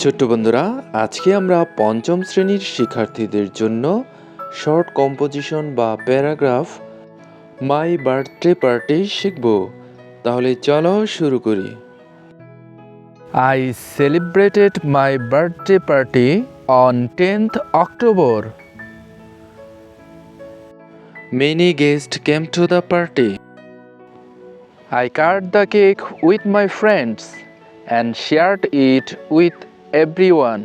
ছোট্ট বন্ধুরা, আজকে আমরা পঞ্চম শ্রেণীর শিক্ষার্থীদের জন্য শর্ট কম্পোজিশন বা প্যারাগ্রাফ মাই বার্থডে পার্টি শিখব। তাহলে চলো শুরু করি। I celebrated my birthday party on 10th October. Many guests came to the party. I cut the cake with my friends and shared it with everyone.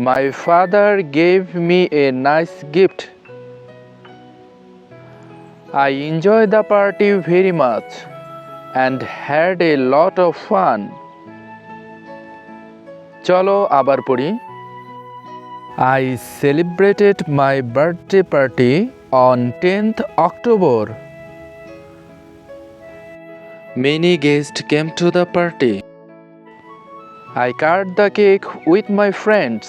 My father gave me a nice gift. I enjoyed the party very much and had a lot of fun. চলো আবার পড়ি। I celebrated my birthday party on 10th October. Many guests came to the party. I cut the cake with my friends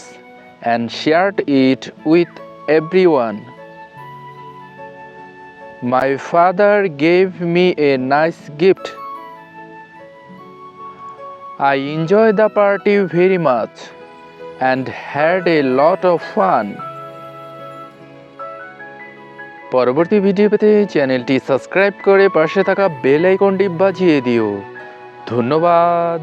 and shared it with everyone. My father gave me a nice gift. I enjoyed the party very much and had a lot of fun. পরবর্তী video পেতে চ্যানেলটি subscribe করে পাশে থাকা bell আইকনটি বাজিয়ে দিও। ধন্যবাদ।